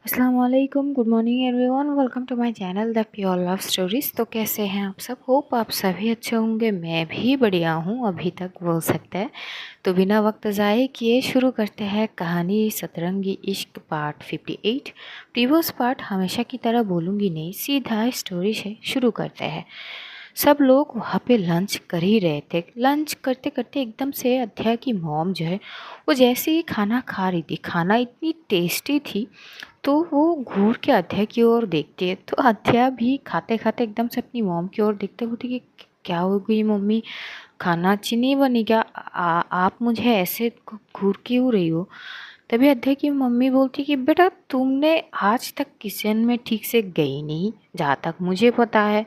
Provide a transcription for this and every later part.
अस्सलाम वालेकुम, good morning everyone, welcome to my channel the pure love stories. तो कैसे हैं आप सब? होप आप सभी अच्छे होंगे। मैं भी बढ़िया हूँ अभी तक, बोल सकते हैं। तो बिना वक्त ज़ाये किए शुरू करते हैं कहानी सतरंगी इश्क पार्ट 58। प्रीवियस पार्ट हमेशा की तरह बोलूँगी नहीं, सीधा स्टोरी से शुरू करते हैं। सब लोग वहाँ पे लंच कर ही रहे थे। लंच करते करते एकदम से अध्या की मॉम जो है वो जैसे ही खाना खा रही थी, खाना इतनी टेस्टी थी तो वो घूर के अध्या की ओर देखती है। तो अध्या भी खाते खाते एकदम से अपनी मॉम की ओर देखते बोलती कि क्या हो गई मम्मी, खाना अच्छी नहीं बनी क्या? आप मुझे ऐसे घूर क्यों रही हो? तभी अध्या की मम्मी बोलती कि बेटा तुमने आज तक किचन में ठीक से गई नहीं, जहाँ तक मुझे पता है।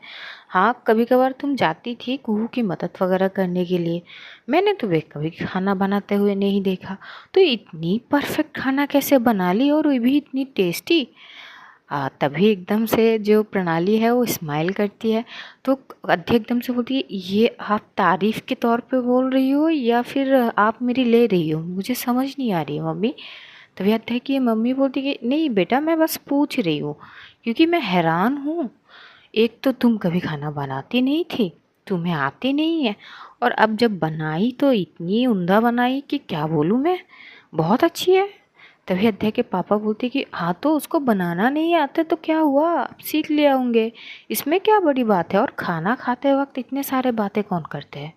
हाँ, कभी कभार तुम जाती थी कुहू की मदद वगैरह करने के लिए, मैंने तुम्हें कभी खाना बनाते हुए नहीं देखा। तो इतनी परफेक्ट खाना कैसे बना ली, और वो भी इतनी टेस्टी? तभी एकदम से जो प्रणाली है वो स्माइल करती है। तो अध्या एकदम से बोलती है, ये आप तारीफ़ के तौर पे बोल रही हो या फिर आप मेरी ले रही हो? मुझे समझ नहीं आ रही है मम्मी। तभी अध्या की मम्मी बोलती कि नहीं बेटा, मैं बस पूछ रही हूँ क्योंकि मैं हैरान हूँ। एक तो तुम कभी खाना बनाती नहीं थी, तुम्हें आती नहीं है, और अब जब बनाई तो इतनी उम्दा बनाई कि क्या बोलूँ मैं, बहुत अच्छी है। तभी अध्या के पापा बोलते कि हाँ तो उसको बनाना नहीं आता तो क्या हुआ, अब सीख ले आऊँगे, इसमें क्या बड़ी बात है, और खाना खाते वक्त इतने सारे बातें कौन करते हैं।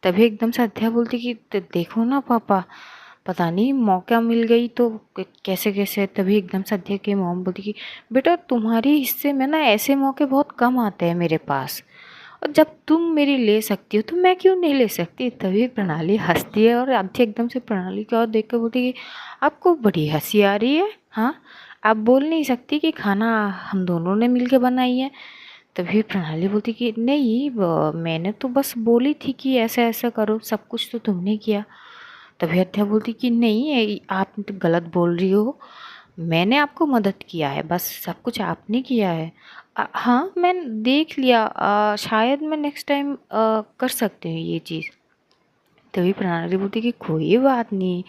तभी एकदम से अध्या बोलती कि देखो ना पापा, पता नहीं मौका मिल गई तो कैसे कैसे। तभी एकदम से अध्या की मॉम बोलती कि बेटा तुम्हारे हिस्से में ना ऐसे मौके बहुत कम आते हैं मेरे पास, और जब तुम मेरी ले सकती हो तो मैं क्यों नहीं ले सकती। तभी प्रणाली हंसती है और आध्या एकदम से प्रणाली की ओर देख कर बोलती कि आपको बड़ी हंसी आ रही है, हाँ? आप बोल नहीं सकती कि खाना हम दोनों ने मिलके बनाई है? तभी प्रणाली बोलती कि नहीं, मैंने तो बस बोली थी कि ऐसा ऐसा करो, सब कुछ तो तुमने किया। तभी अध्या बोलती कि नहीं, आप तो गलत बोल रही हो, मैंने आपको मदद किया है, बस सब कुछ आपने किया है। हाँ मैं देख लिया, शायद मैं नेक्स्ट टाइम कर सकती हूँ ये चीज़। तभी प्रणाली बोलती कि कोई बात नहीं,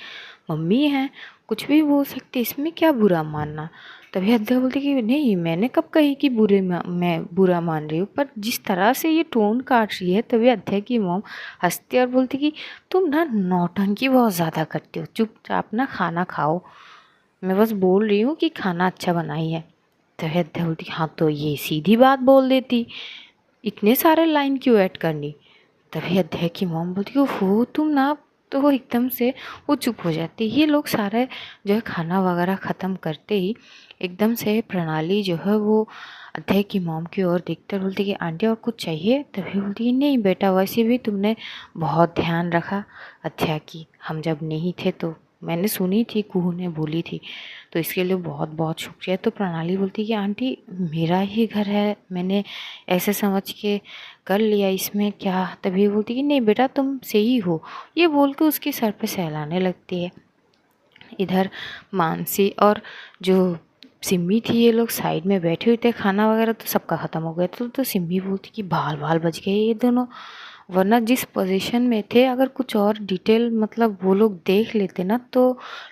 मम्मी है, कुछ भी बोल सकते, इसमें क्या बुरा मानना। तभी अध्या बोलती कि नहीं, मैंने कब कही कि मैं बुरा मान रही हूँ, पर जिस तरह से ये टोन काट रही है। तभी अध्या की मॉम हंसती और बोलती कि तुम ना नौटंकी बहुत ज़्यादा करती हो, चुपचाप ना खाना खाओ, मैं बस बोल रही हूँ कि खाना अच्छा बनाई है। तभी अध्या बोलती हाँ तो ये सीधी बात बोल देती, इतने सारे लाइन क्यों ऐड करनी। तभी अध्याय की मॉम बोलती कि हो तुम ना, तो वो एकदम से वो चुप हो जाती। ये लोग सारे जो है खाना वगैरह ख़त्म करते ही एकदम से प्रणाली जो है वो अध्याय की मॉम की ओर देखते बोलती कि आंटी और कुछ चाहिए? तभी बोलती कि नहीं बेटा, वैसे भी तुमने बहुत ध्यान रखा अध्याय की, हम जब नहीं थे तो मैंने सुनी थी, कुहू ने बोली थी, तो इसके लिए बहुत बहुत शुक्रिया। तो प्रणाली बोलती कि आंटी मेरा ही घर है, मैंने ऐसे समझ के कर लिया, इसमें क्या। तभी बोलती कि नहीं बेटा तुम सही हो, ये बोल के उसके सर पे सहलाने लगती है। इधर मानसी और जो सिम्मी थी, ये लोग साइड में बैठे हुए थे, खाना वगैरह तो सबका ख़त्म हो गया था। तो सिम्मी बोलती कि बाल बाल बच गए ये दोनों, वरना जिस पोजीशन में थे अगर कुछ और डिटेल मतलब वो लोग देख लेते ना तो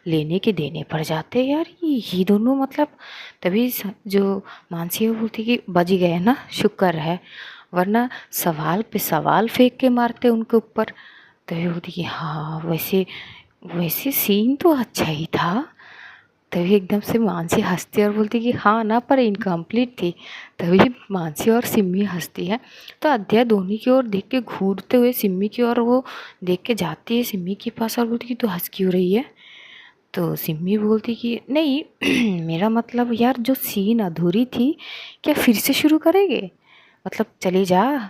लेने के देने पड़ जाते यार, ये दोनों मतलब। तभी जो मानसी है वो बोलती कि बच गए ना, शुक्र है, वरना सवाल पे सवाल फेंक के मारते उनके ऊपर। तभी बोलती कि हाँ वैसे वैसे सीन तो अच्छा ही था। तभी एकदम से मानसी हंसती है और बोलती कि हाँ ना, पर इनकम्प्लीट थी। तभी मानसी और सिम्मी हंसती है। तो अध्याय धोनी की ओर देख के घूरते हुए सिम्मी की ओर वो देख के जाती है सिम्मी के पास और बोलती कि तू हंस क्यों रही है? तो सिम्मी बोलती कि नहीं मेरा मतलब यार, जो सीन अधूरी थी क्या फिर से शुरू करेंगे? मतलब चली जा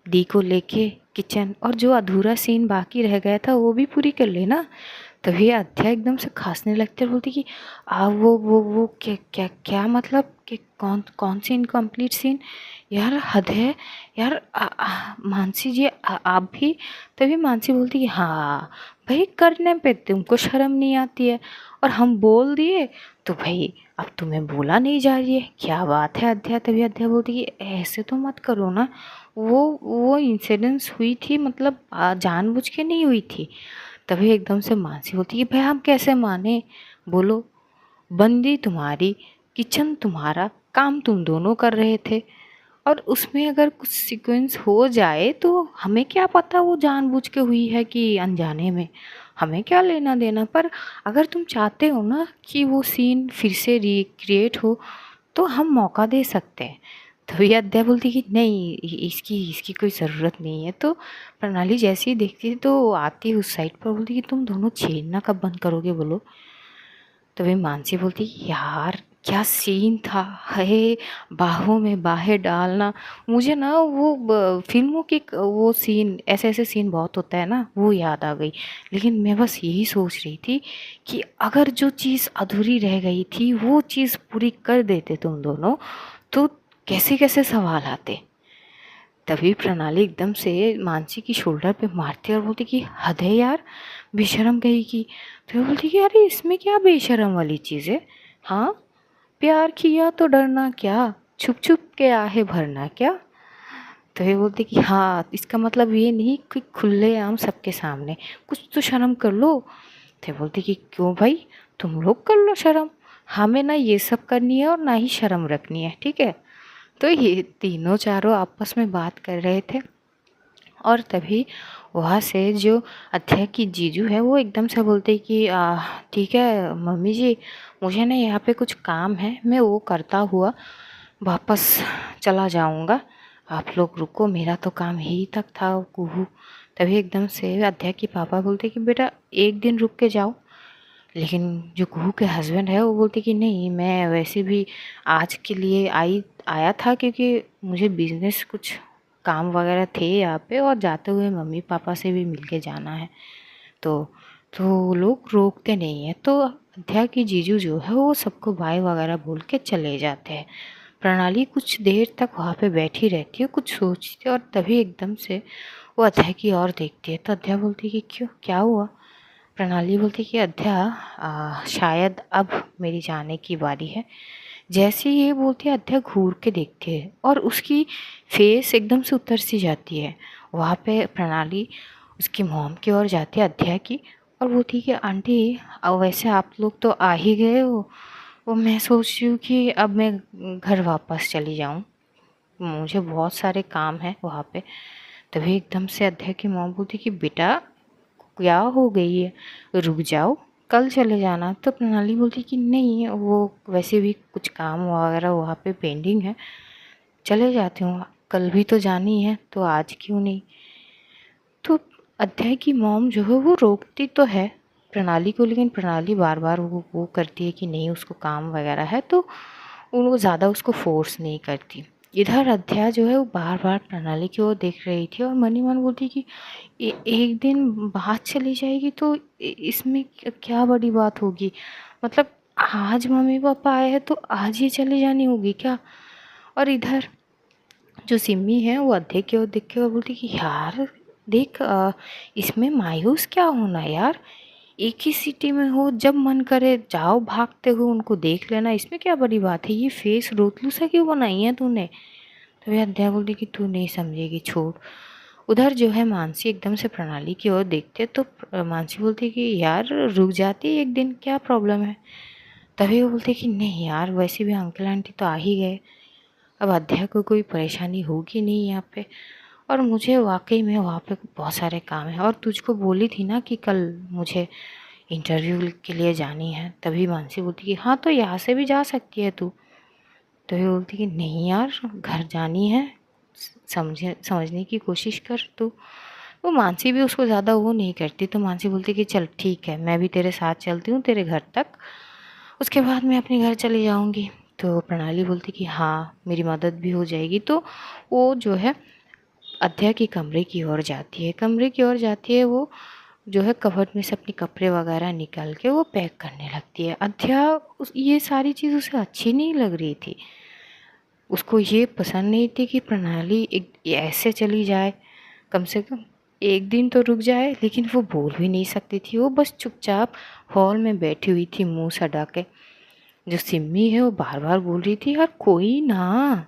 दी को लेके किचन, और जो अधूरा सीन बाकी रह गया था वो भी पूरी कर लेना। तभी अध्याय एकदम से खांसने लगती है और बोलती कि वो क्या क्या क्या मतलब कि कौन कौन सी इनकम्प्लीट सीन? यार हद है यार, मानसी जी आप भी। तभी मानसी बोलती कि हाँ भाई, करने पे तुमको शर्म नहीं आती है, और हम बोल दिए तो भाई अब तुम्हें बोला नहीं जा रही है, क्या बात है अध्याय। तभी अध्याय बोलती कि ऐसे तो मत करो ना, वो इंसिडेंस हुई थी, मतलब जानबूझ के नहीं हुई थी। तभी एकदम से मानसी बोलती कि भाई हम कैसे माने, बोलो, बंदी तुम्हारी किचन तुम्हारा, काम तुम दोनों कर रहे थे, और उसमें अगर कुछ सीक्वेंस हो जाए तो हमें क्या पता वो जानबूझ के हुई है कि अनजाने में, हमें क्या लेना देना। पर अगर तुम चाहते हो ना कि वो सीन फिर से रिक्रिएट हो तो हम मौका दे सकते हैं। तभी अद्या बोलती कि नहीं, इसकी इसकी कोई ज़रूरत नहीं है। तो प्रणाली जैसे ही देखती तो आती उस साइड पर, बोलती कि तुम दोनों छेड़ना कब बंद करोगे बोलो। तभी मानसी बोलती यार क्या सीन था, है बाहों में बाहें डालना। मुझे ना वो फिल्मों की वो सीन, ऐसे ऐसे सीन बहुत होता है ना, वो याद आ गई। लेकिन मैं बस यही सोच रही थी कि अगर जो चीज़ अधूरी रह गई थी वो चीज़ पूरी कर देते तुम दोनों, तो कैसे कैसे सवाल आते। तभी प्रणाली एकदम से मानसी की शोल्डर पे मारती और बोलती कि हद है यार, बेशरम कही की। तो वो बोलती कि अरे इसमें क्या बेशरम वाली चीज़ है, हाँ प्यार किया तो डरना क्या, छुप छुप के आहे भरना क्या। तो ये बोलती कि हाँ, इसका मतलब ये नहीं कि खुलेआम सबके सामने, कुछ तो शर्म कर लो। तो बोलती कि क्यों भाई, तुम लोग कर लो शर्म, हमें ना ये सब करनी है और ना ही शर्म रखनी है, ठीक है। तो ये तीनों चारों आपस में बात कर रहे थे, और तभी वहाँ से जो अध्यय की जीजू है वो एकदम से बोलते कि ठीक है मम्मी जी, मुझे ना यहाँ पे कुछ काम है, मैं वो करता हुआ वापस चला जाऊँगा, आप लोग रुको, मेरा तो काम ही तक था कुहू। तभी एकदम से अध्यय के पापा बोलते कि बेटा एक दिन रुक के जाओ। लेकिन जो कुहू के हस्बैंड है वो बोलते कि नहीं, मैं वैसे भी आज के लिए आया था, क्योंकि मुझे बिज़नेस कुछ काम वगैरह थे यहाँ पे, और जाते हुए मम्मी पापा से भी मिल के जाना है। तो वो लोग रोकते नहीं हैं। तो अध्या की जीजू जो है वो सबको बाय वगैरह बोल के चले जाते हैं। प्रणाली कुछ देर तक वहाँ पे बैठी रहती है, कुछ सोचती है, और तभी एकदम से वो अध्या की ओर देखती है। तो अध्या बोलती है कि क्यों, क्या हुआ। प्रणाली बोलती कि अध्या शायद अब मेरी जाने की बारी है। जैसे ही ये बोलती है अध्या घूर के देखती है और उसकी फेस एकदम से उतर सी जाती है। वहाँ पे प्रणाली उसकी मॉम की ओर जाती है अध्या की, और बोलती है कि आंटी वैसे आप लोग तो आ ही गए हो, वो मैं सोच रही हूँ कि अब मैं घर वापस चली जाऊँ, मुझे बहुत सारे काम हैं वहाँ पे। तभी एकदम से अध्या की मॉम बोलती कि बेटा क्या हो गई है, रुक जाओ, कल चले जाना। तो प्रणाली बोलती कि नहीं, वो वैसे भी कुछ काम वगैरह वहाँ पे पेंडिंग है, चले जाती हूँ, कल भी तो जानी है तो आज क्यों नहीं। तो अध्याय की मॉम जो है वो रोकती तो है प्रणाली को, लेकिन प्रणाली बार बार वो करती है कि नहीं, उसको काम वगैरह है, तो वो ज़्यादा उसको फोर्स नहीं करती। इधर अध्याय जो है वो बार बार प्रणाली की ओर देख रही थी और मन ही मन बोलती कि एक दिन बात चली जाएगी तो इसमें क्या बड़ी बात होगी, मतलब आज मम्मी पापा आए हैं तो आज ही चली जानी होगी क्या। और इधर जो सिम्मी है वो अध्याय की ओर देख के और बोलती कि यार देख, इसमें मायूस क्या होना यार, एक ही सिटी में हो, जब मन करे जाओ भागते हो उनको देख लेना, इसमें क्या बड़ी बात है, ये फेस रोतलू सा क्यों बनाई है तूने। तो वह अध्याय बोलती कि तू नहीं समझेगी, छोड़। उधर जो है मानसी एकदम से प्रणाली की ओर देखते तो मानसी बोलती कि यार रुक जाती एक दिन, क्या प्रॉब्लम है। तभी वो बोलते कि नहीं यार, वैसे भी अंकल आंटी तो आ ही गए, अब अध्याय को कोई परेशानी होगी नहीं यहाँ पे, और मुझे वाकई में वहाँ पे बहुत सारे काम हैं, और तुझको बोली थी ना कि कल मुझे इंटरव्यू के लिए जानी है। तभी मानसी बोलती कि हाँ तो यहाँ से भी जा सकती है तू। तो ये बोलती कि नहीं यार, घर जानी है, समझने की कोशिश कर तू। वो मानसी भी उसको ज़्यादा वो नहीं करती, तो मानसी बोलती कि चल ठीक है, मैं भी तेरे साथ चलती हूँ तेरे घर तक, उसके बाद मैं अपने घर चली जाऊँगी। तो प्रणाली बोलती कि हाँ मेरी मदद भी हो जाएगी। तो वो जो है अध्या के कमरे की ओर जाती है, कमरे की ओर जाती है, वो जो है कबर्ड में से अपने कपड़े वगैरह निकाल के वो पैक करने लगती है। अध्या ये सारी चीज़ उसे अच्छी नहीं लग रही थी, उसको ये पसंद नहीं थी कि प्रणाली एक ऐसे चली जाए, कम से कम एक दिन तो रुक जाए। लेकिन वो बोल भी नहीं सकती थी, वो बस चुपचाप हॉल में बैठी हुई थी मुंह सटा के। जो सिम्मी है वो बार बार बोल रही थी यार कोई ना,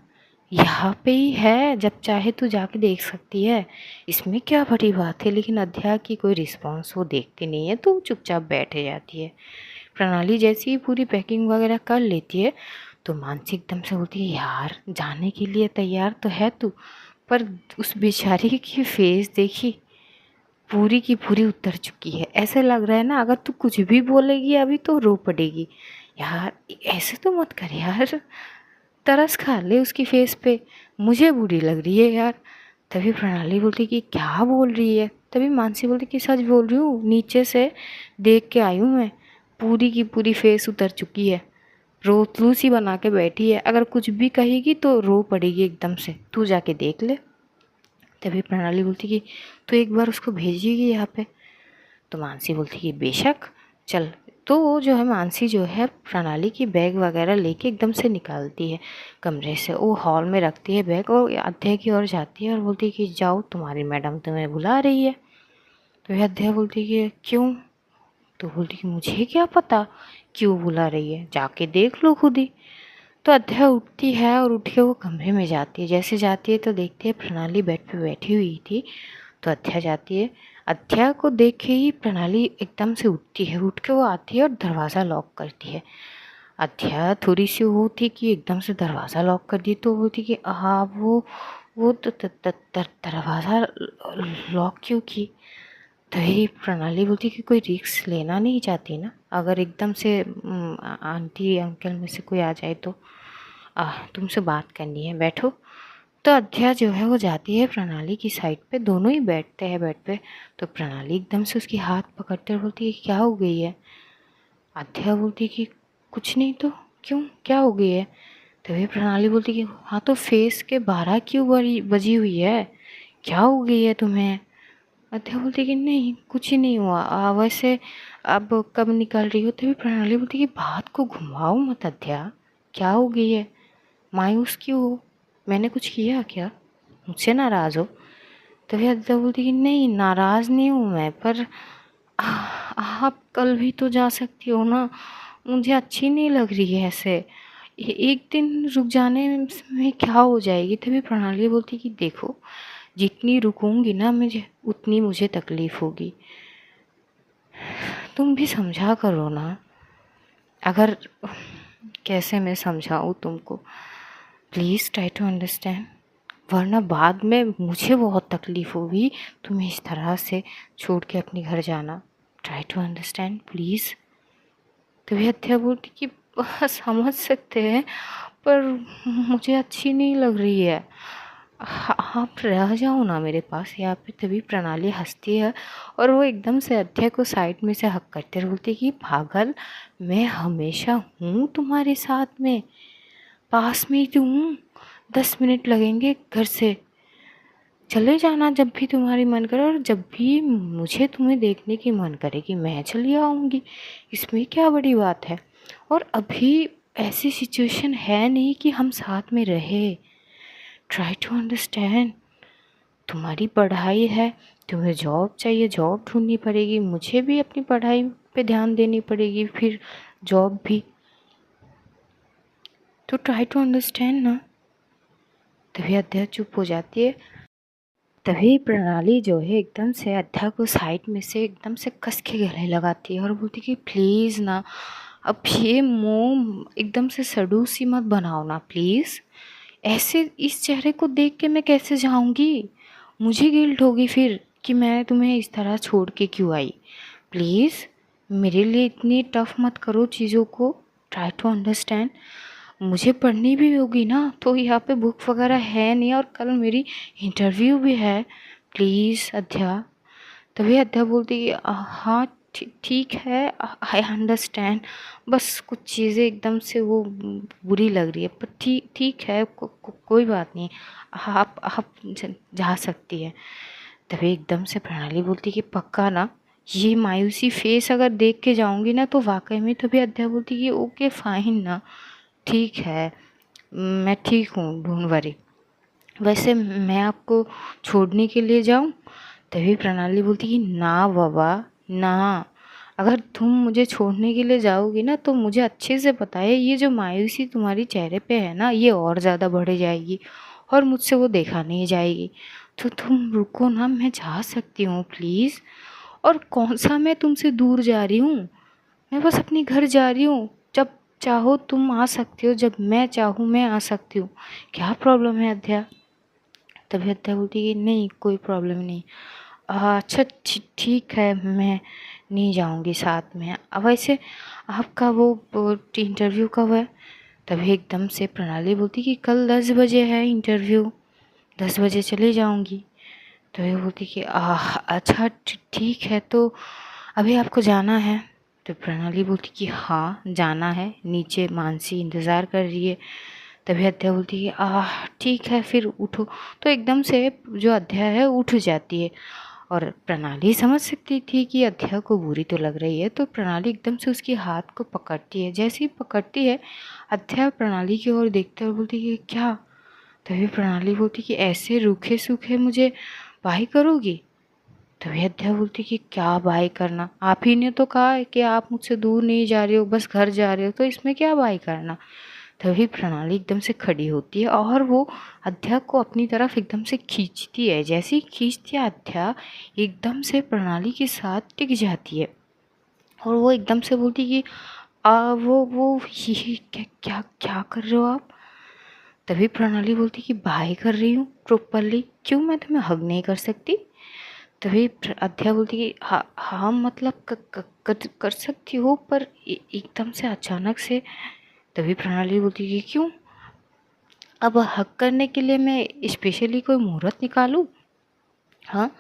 यहाँ पे ही है, जब चाहे तू जाके देख सकती है, इसमें क्या बड़ी बात है। लेकिन अध्या की कोई रिस्पॉन्स वो देखती नहीं है, तो चुपचाप बैठ जाती है। प्रणाली जैसी ही पूरी पैकिंग वगैरह कर लेती है तो मानसी एकदम से बोलती है यार जाने के लिए तैयार तो है तू, पर उस बेचारी की फेस देखी, पूरी की पूरी उतर चुकी है। ऐसे लग रहा है ना अगर तू कुछ भी बोलेगी अभी तो रो पड़ेगी। यार ऐसे तो मत कर यार, तरस खा ले उसकी फेस पे, मुझे बुरी लग रही है यार। तभी प्रणाली बोलती कि क्या बोल रही है। तभी मानसी बोलती कि सच बोल रही हूँ, नीचे से देख के आई हूँ मैं, पूरी की पूरी फेस उतर चुकी है, रोतलू सी बना के बैठी है, अगर कुछ भी कहेगी तो रो पड़ेगी एकदम से, तू जाके देख ले। तभी प्रणाली बोलती कि तू एक बार उसको भेजिएगी यहाँ पे। तो मानसी बोलती कि बेशक चल। तो वो जो है मानसी जो है प्रणाली की बैग वगैरह लेके एकदम से निकालती है कमरे से, वो हॉल में रखती है बैग और अध्यय की ओर जाती है और बोलती है कि जाओ तुम्हारी मैडम तुम्हें बुला रही है। तो यह अध्यय बोलती है कि क्यों। तो बोलती कि मुझे क्या पता क्यों बुला रही है, जाके देख लो खुद ही। तो अध्यय उठती है और उठ के वो कमरे में जाती है। जैसे जाती है तो देखती है प्रणाली बेड पे बैठी हुई थी। तो अध्यय जाती है, अध्यय को देख के ही प्रणाली एकदम से उठती है, उठ के वो आती है और दरवाज़ा लॉक करती है। अध्यय थोड़ी सी वो थी कि एकदम से दरवाज़ा लॉक कर दी, तो बोलती कि हाँ वो तो दरवाज़ा लॉक क्यों की। तभी प्रणाली बोलती कि कोई रिस्क लेना नहीं चाहती ना, अगर एकदम से आंटी अंकल में से कोई आ जाए तो तुमसे बात करनी है, बैठो। तो अध्यय जो है वो जाती है प्रणाली की साइड पे, दोनों ही बैठते हैं बेड पे। तो प्रणाली एकदम से उसकी हाथ पकड़ते हुए बोलती है क्या हो गई है। अध्यय बोलती कि कुछ नहीं तो, क्यों क्या हो गई है। तभी प्रणाली बोलती कि हाँ तो फेस के 12 क्यों बजी हुई है, क्या हो गई है तुम्हें। अध्यय बोलती कि नहीं कुछ ही नहीं हुआ, वैसे अब कब निकल रही हो। तभी प्रणाली बोलती कि बात को घुमाओ मत अध्यय, क्या हो गई है, मायूस क्यों हो, मैंने कुछ किया क्या, मुझसे नाराज़ हो। तभी अध्यय बोलती कि नहीं नाराज़ नहीं हूँ मैं, पर आप कल भी तो जा सकती हो ना, मुझे अच्छी नहीं लग रही है ऐसे, एक दिन रुक जाने में क्या हो जाएगी। तभी प्रणाली बोलती कि देखो जितनी रुकूंगी ना मुझे उतनी मुझे तकलीफ़ होगी, तुम भी समझा करो ना। अगर कैसे मैं समझाऊँ तुमको, प्लीज़ ट्राई टू अंडरस्टैंड, वरना बाद में मुझे बहुत तकलीफ़ होगी तुम्हें इस तरह से छोड़ के अपने घर जाना। Try to understand please. तभी अध्यय बोलती कि समझ सकते हैं पर मुझे अच्छी नहीं लग रही है, आप रह जाओ ना मेरे पास यहाँ पे। तभी प्रणाली हंसती है और वो एकदम से अध्यय को साइड में से हक करते हुए बोलती कि पागल, मैं हमेशा हूँ तुम्हारे साथ में, पास में ही तो हूँ, 10 मिनट लगेंगे घर से, चले जाना जब भी तुम्हारी मन करे, और जब भी मुझे तुम्हें देखने की मन करेगी मैं चली आऊँगी, इसमें क्या बड़ी बात है। और अभी ऐसी सिचुएशन है नहीं कि हम साथ में रहे, ट्राई टू अंडरस्टैंड, तुम्हारी पढ़ाई है, तुम्हें जॉब चाहिए, जॉब ढूंढनी पड़ेगी, मुझे भी अपनी पढ़ाई पे ध्यान देनी पड़ेगी, फिर जॉब भी, तो ट्राई टू अंडरस्टैंड ना। तभी अध्यय चुप हो जाती है। तभी प्रणाली जो है एकदम से अध्यय को साइड में से एकदम से कस के गले लगाती है और बोलती कि प्लीज़ ना, अब ये मुंह एकदम से सड़ू सी मत बनाओ ना प्लीज़, ऐसे इस चेहरे को देख के मैं कैसे जाऊंगी, मुझे गिल्ट होगी फिर कि मैं तुम्हें इस तरह छोड़ के क्यों आई। प्लीज़ मेरे लिए इतनी टफ मत करो चीज़ों को, ट्राई टू अंडरस्टैंड, मुझे पढ़नी भी होगी ना, तो यहाँ पे बुक वगैरह है नहीं और कल मेरी इंटरव्यू भी है, प्लीज़ अध्या। तभी अध्या बोलती हाँ ठीक है, आई अंडरस्टैंड, बस कुछ चीज़ें एकदम से वो बुरी लग रही है, पर ठीक ठीक है, कोई बात नहीं, आप जा सकती है। तभी एकदम से प्रणाली बोलती कि पक्का ना, ये मायूसी फेस अगर देख के जाऊंगी ना तो वाकई में। तभी अध्या बोलती कि ओके फाइन ना, ठीक है, मैं ठीक हूँ, डोंट वरी, वैसे मैं आपको छोड़ने के लिए जाऊँ। तभी प्रणाली बोलती कि ना बाबा ना, अगर तुम मुझे छोड़ने के लिए जाओगी ना तो मुझे अच्छे से पता है ये जो मायूसी तुम्हारी चेहरे पे है ना ये और ज़्यादा बढ़ जाएगी और मुझसे वो देखा नहीं जाएगी, तो तुम रुको ना, मैं जा सकती हूँ प्लीज़। और कौन सा मैं तुमसे दूर जा रही हूँ, मैं बस अपने घर जा रही हूँ, जब चाहो तुम आ सकती हो, जब मैं चाहूँ मैं आ सकती हूँ, क्या प्रॉब्लम है अध्या? तभी अध्या बोलती कि नहीं कोई प्रॉब्लम नहीं। अच्छा ठीक है, मैं नहीं जाऊँगी साथ में। अब वैसे आपका वो इंटरव्यू कब है? तभी एकदम से प्रणाली बोलती कि कल 10 बजे है इंटरव्यू, 10 बजे चली जाऊँगी। तो ये बोलती कि अच्छा ठीक है, तो अभी आपको जाना है? तो प्रणाली बोलती कि हाँ जाना है, नीचे मानसी इंतज़ार कर रही है। तभी अध्या बोलती कि ठीक है फिर उठो। तो एकदम से जो अध्या है उठ जाती है, और प्रणाली समझ सकती थी कि अध्या को बुरी तो लग रही है, तो प्रणाली एकदम से उसके हाथ को पकड़ती है। जैसे ही पकड़ती है, अध्या प्रणाली की ओर देखते और बोलती कि क्या? तभी प्रणाली बोलती कि ऐसे रूखे सूखे मुझे बाई करोगी? तभी अध्या बोलती कि क्या बाई करना, आप ही ने तो कहा है कि आप मुझसे दूर नहीं जा रहे हो, बस घर जा रहे हो, तो इसमें क्या बाई करना? तभी प्रणाली एकदम से खड़ी होती है और वो अध्या को अपनी तरफ एकदम से खींचती है। जैसे ही खींचती है, अध्या एकदम से प्रणाली के साथ टिक जाती है और वो एकदम से बोलती कि वो ये क्या क्या क्या कर रहे हो आप? तभी प्रणाली बोलती कि बाय कर रही हूँ प्रॉपरली, क्यों मैं तुम्हें हग नहीं कर सकती? तभी अध्या बोलती कि हाँ हाँ मतलब कर सकती हो, पर एकदम से अचानक से। तभी प्रणाली बोलती कि क्यों? अब हक करने के लिए मैं स्पेशली कोई मुहूर्त निकालूं? हाँ,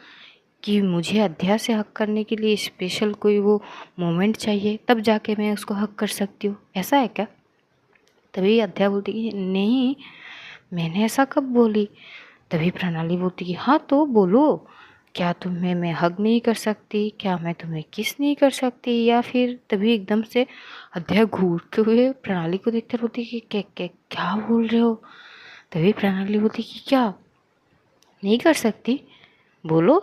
कि मुझे अध्या से हक करने के लिए स्पेशल कोई वो मोमेंट चाहिए, तब जाके मैं उसको हक कर सकती हूँ, ऐसा है क्या? तभी अध्या बोलती कि नहीं, मैंने ऐसा कब बोली? तभी प्रणाली बोलती कि हाँ तो बोलो, क्या तुम्हें मैं हग नहीं कर सकती? क्या मैं तुम्हें किस नहीं कर सकती? या फिर तभी एकदम से अध्या घूरते हुए प्रणाली को देखकर बोलती कि क्या बोल रहे हो? तभी प्रणाली बोलती कि क्या नहीं कर सकती, बोलो।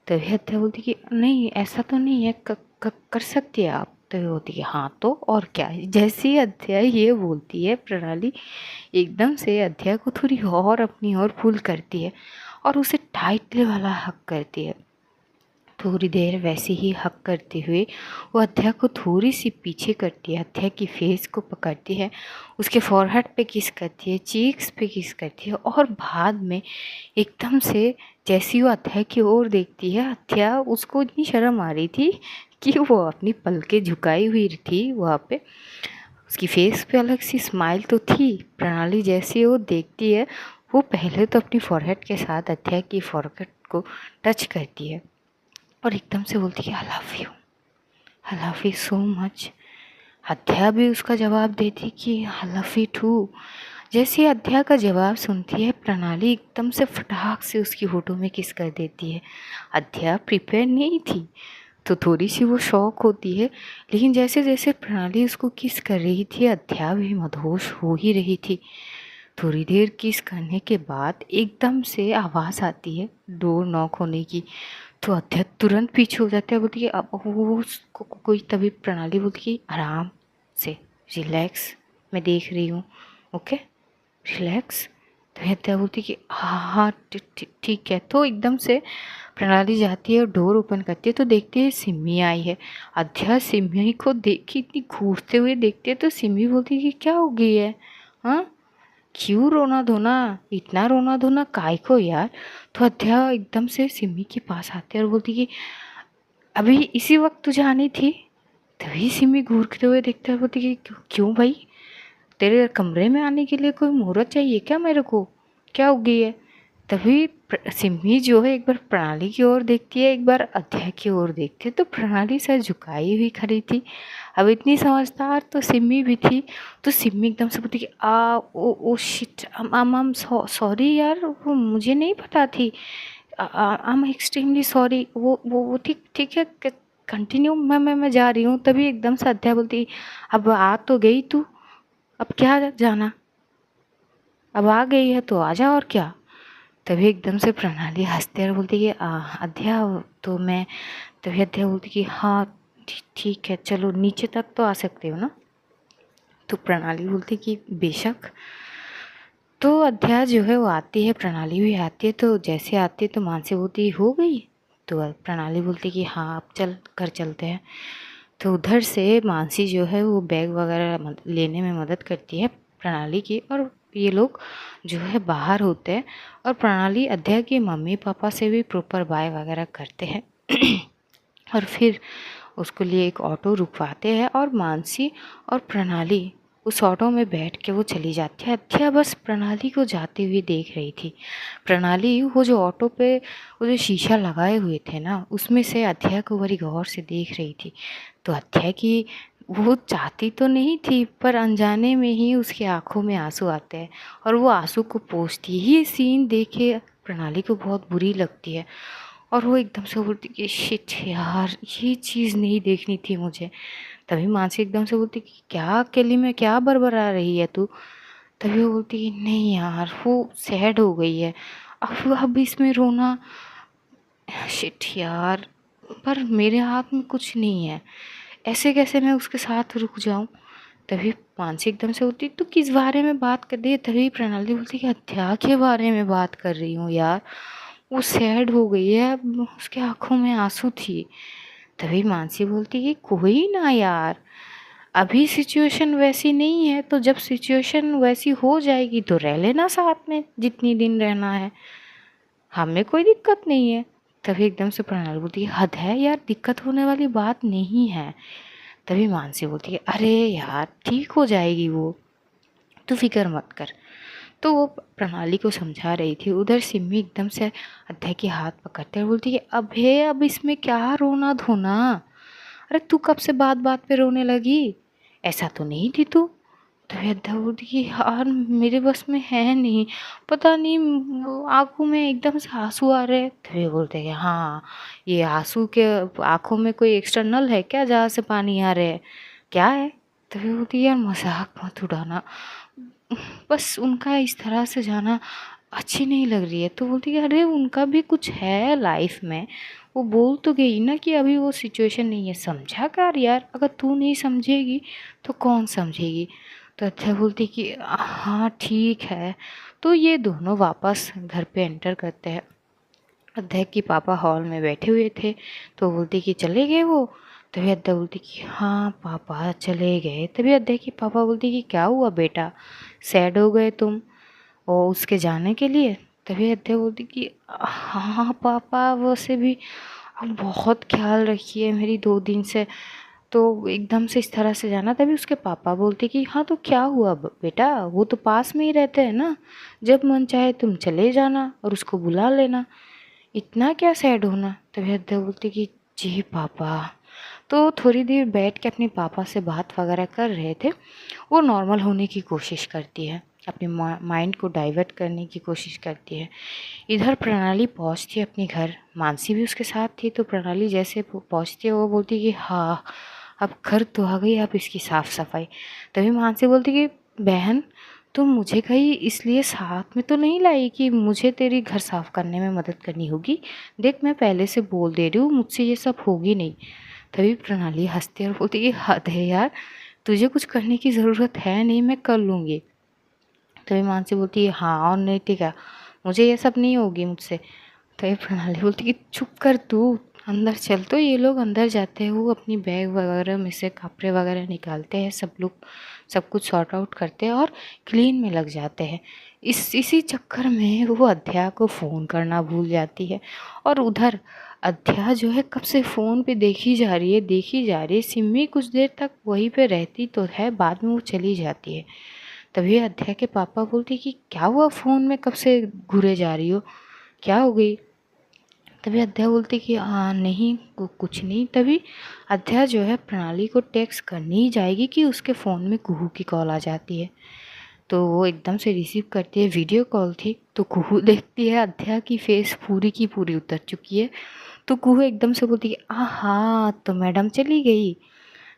तभी अध्या बोलती कि नहीं ऐसा तो नहीं है, कर सकती है आप। तभी बोलती कि हाँ तो और क्या। जैसे ही अध्या ये बोलती है, प्रणाली एकदम से अध्या को थोड़ी और अपनी ओर पुल करती है और उसे टाइटली वाला हक करती है। थोड़ी देर वैसे ही हक करते हुए वो अध्या को थोड़ी सी पीछे करती है, अध्या की फेस को पकड़ती है, उसके फॉरहेड पे किस करती है, चीक्स पे किस करती है, और बाद में एकदम से जैसी वो अध्या की ओर देखती है, अध्या उसको इतनी शर्म आ रही थी कि वो अपनी पलकें झुकाई हुई थी वहाँ पे, उसकी फेस पे अलग सी स्माइल तो थी। प्रणाली जैसी वो देखती है, वो पहले तो अपनी फॉरहेड के साथ अध्या की फॉरहेड को टच करती है और एकदम से बोलती है I love you so much. अध्या भी उसका जवाब देती कि आई लव यू टू। जैसे अध्या का जवाब सुनती है, प्रणाली एकदम से फटाक से उसकी होठों में किस कर देती है। अध्या प्रिपेयर नहीं थी तो थोड़ी सी वो शौक होती है, लेकिन जैसे जैसे प्रणाली उसको किस कर रही थी, अध्या भी मदहोश हो ही रही थी। थोड़ी देर किस करने के बाद एकदम से आवाज़ आती है डोर नॉक होने की, तो अध्या तुरंत पीछे हो जाते हैं, बोलती है अब वो कोई। तभी प्रणाली बोलती कि आराम से, रिलैक्स, मैं देख रही हूँ, ओके रिलैक्स। तो अध्या बोलती कि हाँ हाँ ठीक है। तो एकदम से प्रणाली जाती है और डोर ओपन करती है, तो देखती है सिमी आई है। अध्या सिमी को देखी इतनी घूरते हुए देखती है, तो सिमी बोलती है कि क्या हो गई है, हाँ क्यों रोना धोना, इतना रोना धोना काय को यार? तो अध्या एकदम से सिमी के पास आती है और बोलती कि अभी इसी वक्त तुझे आनी थी? तभी सिमी घूरते हुए देखता है, बोलती कि क्यों भाई, तेरे कमरे में आने के लिए कोई मुहूर्त चाहिए क्या मेरे को, क्या हो गई है? तभी सिमी जो है एक बार प्रणाली की ओर देखती है, एक बार अध्या की ओर देखती है, तो प्रणाली सर झुकाई हुई खड़ी थी। अब इतनी समझदार तो सिमी भी थी, तो सिमी एकदम से बोलती कि ओ शिट, आम सॉरी यार, वो मुझे नहीं पता थी, आई एम एक्सट्रीमली सॉरी। वो ठीक ठीक है, कंटिन्यू, मैं जा रही हूँ। तभी एकदम से अध्या बोलती अब आ तो गई तू, अब क्या जाना, अब आ गई है तो आजा और क्या। तभी एकदम से प्रणाली हंसते और बोलती कि अध्या तो मैं। तभी अध्या बोलती कि हाँ ठीक है, चलो नीचे तक तो आ सकते हो ना? तो प्रणाली बोलती कि बेशक। तो अध्या जो है वो आती है, प्रणाली भी आती है, तो जैसे आती है तो मानसी बोलती हो गई? तो प्रणाली बोलती कि हाँ अब चल घर चलते हैं। तो उधर से मानसी जो है वो बैग वगैरह लेने में मदद करती है प्रणाली की, और ये लोग जो है बाहर होते हैं, और प्रणाली अध्या के मम्मी पापा से भी प्रॉपर बाय वगैरह करते हैं और फिर उसके लिए एक ऑटो रुकवाते हैं, और मानसी और प्रणाली उस ऑटो में बैठ के वो चली जाती है। अध्या बस प्रणाली को जाते हुए देख रही थी। प्रणाली वो जो ऑटो पे वो जो शीशा लगाए हुए थे ना, उसमें से अध्या को बड़ी गौर से देख रही थी। तो अध्या की वो चाहती तो नहीं थी, पर अनजाने में ही उसकी आंखों में आंसू आते हैं, और वो आंसू को पोंछती ही। ये सीन देखे प्रणाली को बहुत बुरी लगती है, और वो एकदम से बोलती कि शिट यार, ये चीज़ नहीं देखनी थी मुझे। तभी मानसी एकदम से बोलती कि क्या अकेली में क्या बड़बड़ा रही है तू। तभी वो बोलती कि नहीं यार, वो सैड हो गई है, अब इसमें रोना, शिट यार, पर मेरे हाथ में कुछ नहीं है, ऐसे कैसे मैं उसके साथ रुक जाऊं। तभी मानसी एकदम से बोलती तो किस बारे में बात कर रही है। तभी प्रणाली बोलती कि हत्या के बारे में बात कर रही हूँ यार, वो सैड हो गई है, अब उसके आंखों में आंसू थी। तभी मानसी बोलती कि कोई ना यार, अभी सिचुएशन वैसी नहीं है, तो जब सिचुएशन वैसी हो जाएगी तो रह लेना साथ में, जितनी दिन रहना है, हमें कोई दिक्कत नहीं है। तभी एकदम से प्रणाली बोलती है हद है यार, दिक्कत होने वाली बात नहीं है। तभी मानसी बोलती है अरे यार ठीक हो जाएगी वो, तू फिक्र मत कर। तो वो प्रणाली को समझा रही थी। उधर सिम्मी एकदम से अध्याय के हाथ पकड़ते और बोलती है अब इसमें क्या रोना धोना, अरे तू कब से बात बात पे रोने लगी, ऐसा तो नहीं थी तू। तो अध्या बोलती कि यार मेरे बस में है नहीं, पता नहीं आंखों में एकदम से आंसू आ रहे। तो ये बोलते हैं हाँ, ये आंसू के आंखों में कोई एक्सटर्नल है क्या जहाँ से पानी आ रहे है, क्या है। तो ये बोलती यार मजाक मत उड़ाना, बस उनका इस तरह से जाना अच्छी नहीं लग रही है। तो बोलती है अरे उनका भी कुछ है लाइफ में, वो बोल तो गई ना कि अभी वो सिचुएशन नहीं है, समझा कर यार, अगर तू नहीं समझेगी तो कौन समझेगी। तो अच्छा बोलती कि हाँ ठीक है। तो ये दोनों वापस घर पे एंटर करते हैं। अध्याय के पापा हॉल में बैठे हुए थे, तो बोलती कि चले गए वो। तभी अध्याय बोलती कि हाँ पापा चले गए। तभी अध्याय के पापा बोलती कि क्या हुआ बेटा, सैड हो गए तुम और उसके जाने के लिए। तभी अध्याय बोलती कि हाँ पापा, वैसे भी अब बहुत ख्याल रखी है मेरी 2 दिन से, तो एकदम से इस तरह से जाना। तभी उसके पापा बोलते कि हाँ तो क्या हुआ बेटा, वो तो पास में ही रहते हैं ना, जब मन चाहे तुम चले जाना और उसको बुला लेना, इतना क्या सैड होना। तभी अध्या बोलती कि जी पापा। तो थोड़ी देर बैठ के अपने पापा से बात वगैरह कर रहे थे। वो नॉर्मल होने की कोशिश करती है, अपने माइंड को डाइवर्ट करने की कोशिश करती है। इधर प्रणाली पहुंचती है अपने घर, मानसी भी उसके साथ थी। तो प्रणाली जैसे पहुंचती है वो बोलती कि हाँ अब घर तो आ गई, अब इसकी साफ़ सफाई। तभी मानसी बोलती कि बहन तुम मुझे कहीं इसलिए साथ में तो नहीं लाई कि मुझे तेरी घर साफ़ करने में मदद करनी होगी, देख मैं पहले से बोल दे रही हूँ मुझसे ये सब होगी नहीं। तभी प्रणाली हंसती है और बोलती कि हद है यार, तुझे कुछ करने की ज़रूरत है नहीं, मैं कर लूँगी। तभी मानसी बोलती है हाँ और नहीं ठीक है, मुझे ये सब नहीं होगी मुझसे। तो ये प्रणाली बोलती कि चुप कर तू, अंदर चल। तो ये लोग अंदर जाते हैं, वो अपनी बैग वगैरह में से कपड़े वगैरह निकालते हैं, सब लोग सब कुछ सॉर्ट आउट करते हैं और क्लीन में लग जाते हैं। इसी चक्कर में वो अध्या को फ़ोन करना भूल जाती है, और उधर अध्या जो है कब से फ़ोन पे देखी जा रही है देखी जा रही है। सिम्मी कुछ देर तक वहीं पे रहती तो है, बाद में वो चली जाती है। तभी अध्या के पापा बोलते कि क्या हुआ, फ़ोन में कब से घुरे जा रही हो, क्या हो गई। तभी अध्या बोलती कि हाँ नहीं कुछ नहीं। तभी अध्या जो है प्रणाली को टेक्स्ट करनी ही जाएगी कि उसके फ़ोन में कुहू की कॉल आ जाती है। तो वो एकदम से रिसीव करती है, वीडियो कॉल थी। तो कुहू देखती है अध्या की फेस पूरी की पूरी उतर चुकी है। तो कुहू एकदम से बोलती है हाँ तो मैडम चली गई।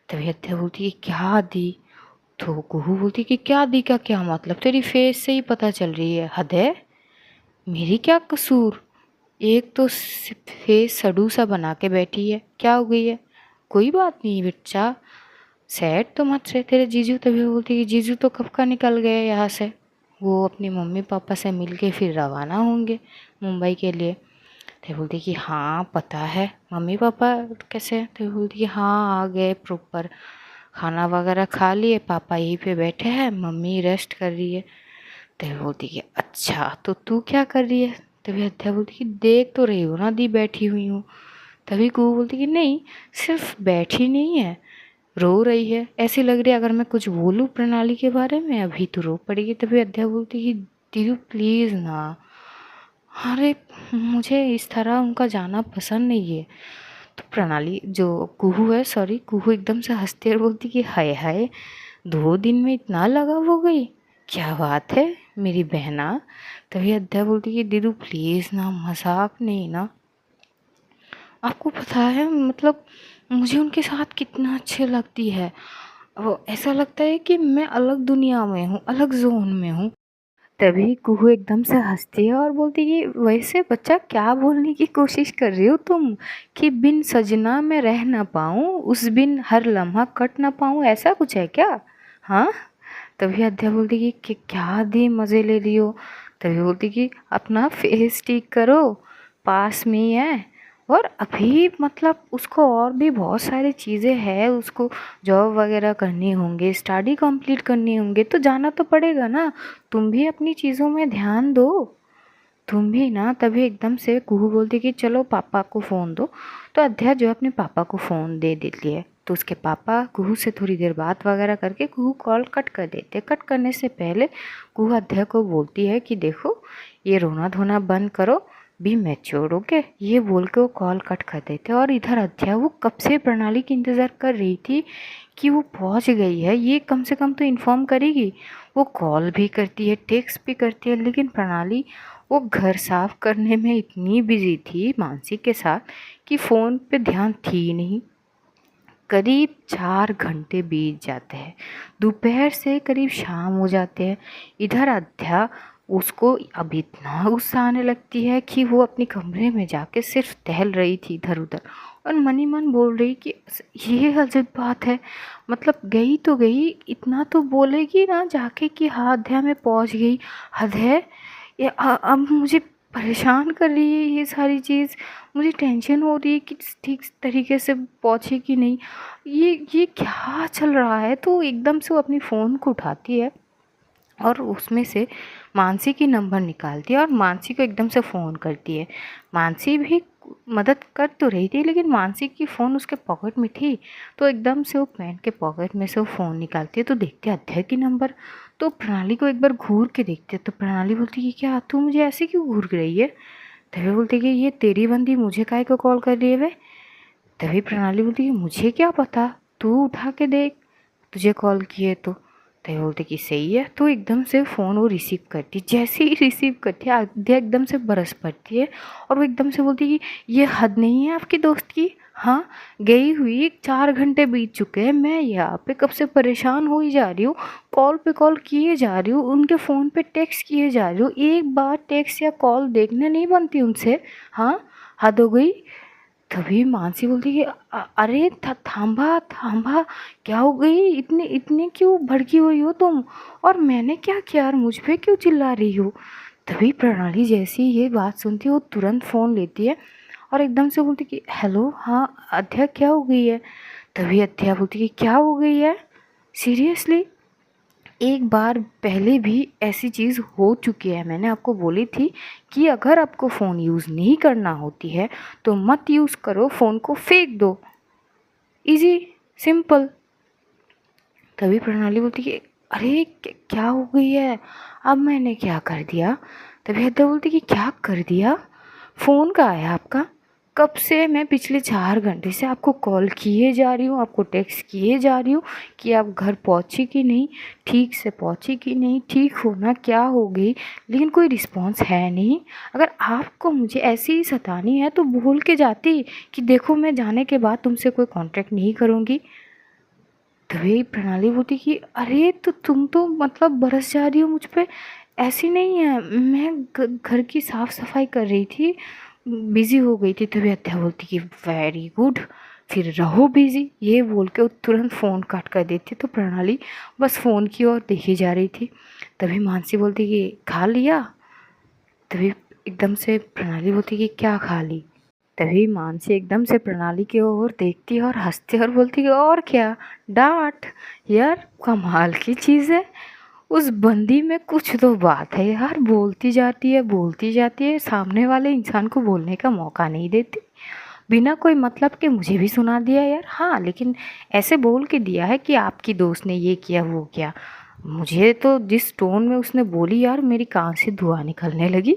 तभी अध्या बोलती है क्या दी। तो कुहू बोलती कि क्या दी का क्या मतलब, तेरी फेस से ही पता चल रही है, हद है, मेरी क्या कसूर, एक तो फेस सड़ू सा बना के बैठी है, क्या हो गई है, कोई बात नहीं बच्चा, सैड तो मत रहे तेरे जीजू। तभी बोलती कि जीजू तो कब का निकल गए यहाँ से, वो अपनी मम्मी पापा से मिल के फिर रवाना होंगे मुंबई के लिए। तो बोलती कि हाँ पता है। मम्मी पापा कैसे हैं? तो बोलती कि हाँ आ गए प्रॉपर, खाना वगैरह खा लिए, पापा यहीं पे बैठे हैं, मम्मी रेस्ट कर रही है। तो बोलती कि अच्छा तो तू क्या कर रही है? तभी अध्या बोलती कि देख तो रही हो ना दी बैठी हुई हूँ। तभी कुहू बोलती कि नहीं, सिर्फ बैठी नहीं है, रो रही है, ऐसी लग रही है अगर मैं कुछ बोलूँ प्रणाली के बारे में अभी तो रो पड़ेगी। तभी अध्या बोलती कि दीदी प्लीज़ ना, अरे मुझे इस तरह उनका जाना पसंद नहीं है। तो प्रणाली जो कुहू है, सॉरी कुहू, एकदम से हंसती और बोलती कि हाय हाय, 2 दिन में इतना लगाव हो गई, क्या बात है मेरी बहना। तभी अध्या बोलती कि दीदू प्लीज़ ना, मजाक नहीं ना, आपको पता है मतलब मुझे उनके साथ कितना अच्छे लगती है, वो ऐसा लगता है कि मैं अलग दुनिया में हूँ, अलग जोन में हूँ। तभी कुहू एकदम से हंसती है और बोलती कि वैसे बच्चा क्या बोलने की कोशिश कर रही हो तुम, कि बिन सजना मैं रह ना पाऊँ, उस बिन हर लम्हा कट ना पाऊँ, ऐसा कुछ है क्या? हाँ। तभी अध्या बोलती कि क्या दी मज़े ले रही हो? तभी बोलती कि अपना फेस ठीक करो, पास में ही है, और अभी मतलब उसको और भी बहुत सारी चीज़ें हैं, उसको जॉब वगैरह करनी होंगे, स्टडी कंप्लीट करनी होंगे, तो जाना तो पड़ेगा ना, तुम भी अपनी चीज़ों में ध्यान दो, तुम भी ना। तभी एकदम से कुहू बोलती कि चलो पापा को फ़ोन दो। तो अध्या जो है अपने पापा को फ़ोन दे देती है। तो उसके पापा कुहू से थोड़ी देर बात वगैरह करके कुहू कॉल कट कर देते। कट करने से पहले कुहू अध्या को बोलती है कि देखो ये रोना धोना बंद करो, बी मैच्योर, ओके, ये बोल के वो कॉल कट कर देते। और इधर अध्या वो कब से प्रणाली की इंतज़ार कर रही थी कि वो पहुंच गई है, ये कम से कम तो इन्फॉर्म करेगी। वो कॉल भी करती है, टेक्स्ट भी करती है, लेकिन प्रणाली वो घर साफ करने में इतनी बिजी थी मानसी के साथ कि फ़ोन पे ध्यान थी ही नहीं। करीब 4 घंटे बीत जाते हैं, दोपहर से करीब शाम हो जाते हैं। इधर अध्या, उसको अब इतना गुस्सा आने लगती है कि वो अपने कमरे में जाके सिर्फ टहल रही थी इधर उधर, और मन ही मन बोल रही कि ये अजीब बात है, मतलब गई तो गई, इतना तो बोलेगी ना जाके कि हाँ अध्या में पहुंच गई। हद है, ये अब मुझे परेशान कर रही है ये सारी चीज़, मुझे टेंशन हो रही है कि ठीक तरीके से पहुँचे कि नहीं, ये क्या चल रहा है। तो एकदम से वो अपनी फ़ोन को उठाती है और उसमें से मानसी की नंबर निकालती है और मानसी को एकदम से फ़ोन करती है। मानसी भी मदद कर तो रही थी, लेकिन मानसी की फ़ोन उसके पॉकेट में थी, तो एकदम से वो पैंट के पॉकेट में से वो फ़ोन निकालती है, तो देखते हैं अध्याय की नंबर। तो प्रणाली को एक बार घूर के देखते हैं, तो प्रणाली बोलती है कि क्या तू मुझे ऐसे क्यों घूर रही है? तभी बोलती है कि ये तेरी बंदी मुझे काहे को कॉल कर रही है वे? तभी प्रणाली बोलती है मुझे क्या पता, तू उठा के देख, तुझे कॉल किए तो। तभी बोलते कि सही है। तो एकदम से फ़ोन वो रिसीव करती, जैसे ही रिसीव करती है आद्या एकदम से बरस पड़ती है, और वो एकदम से बोलती कि ये हद नहीं है आपकी दोस्त की? हाँ, गई हुई 4 घंटे बीत चुके हैं, मैं यहाँ पे कब से परेशान हो ही जा रही हूँ, कॉल पे कॉल किए जा रही हूँ, उनके फ़ोन पे टेक्स्ट किए जा रही हूँ, एक बार टेक्स्ट या कॉल देखने नहीं बनती उनसे? हाँ, हद हो गई। तभी मानसी बोलती कि अरे थांबा थांबा, क्या हो गई, इतने इतने क्यों भड़की हुई हो तुम, और मैंने क्या किया और मुझ पे क्यों चिल्ला रही हो? तभी प्रणाली जैसी ये बात सुनती है वो तुरंत फ़ोन लेती है और एकदम से बोलती कि हेलो, हाँ अध्या क्या हो गई है? तभी अध्या बोलती कि क्या हो गई है सीरियसली? एक बार पहले भी ऐसी चीज़ हो चुकी है, मैंने आपको बोली थी कि अगर आपको फ़ोन यूज़ नहीं करना होती है तो मत यूज़ करो, फ़ोन को फेंक दो, इजी, सिंपल। तभी प्रणाली बोलती है अरे क्या हो गई है, अब मैंने क्या कर दिया? तभी हद्दा बोलती कि क्या कर दिया, फ़ोन कहाँ है आपका? कब से मैं पिछले 4 घंटे से आपको कॉल किए जा रही हूँ, आपको टेक्स्ट किए जा रही हूँ कि आप घर पहुँची कि नहीं, ठीक से पहुँची कि नहीं, ठीक हो ना, क्या हो गई, लेकिन कोई रिस्पॉन्स है नहीं। अगर आपको मुझे ऐसे ही सतानी है तो बोल के जाती कि देखो मैं जाने के बाद तुमसे कोई कांटेक्ट नहीं करूँगी। तभी प्रणाली बोलती कि अरे तो तुम तो मतलब बरस जा रही हो मुझ पे, ऐसी नहीं है, मैं घर की साफ़ सफाई कर रही थी, बिज़ी हो गई थी। तभी अत्या बोलती कि वेरी गुड, फिर रहो बिज़ी, ये बोल के वो तुरंत फ़ोन काट कर देती। तो प्रणाली बस फ़ोन की ओर देखी जा रही थी। तभी मानसी बोलती कि खा लिया? तभी एकदम से प्रणाली बोलती कि क्या खा ली। तभी मानसी एकदम से प्रणाली की ओर देखती है और हंसती है और बोलती है और क्या, डांट। यार कमाल की चीज़ है, उस बंदी में कुछ तो बात है यार, बोलती जाती है, सामने वाले इंसान को बोलने का मौका नहीं देती, बिना कोई मतलब के मुझे भी सुना दिया यार। हाँ लेकिन ऐसे बोल के दिया है कि आपकी दोस्त ने ये किया वो किया। मुझे तो जिस टोन में उसने बोली यार, मेरी कान से धुआं निकलने लगी।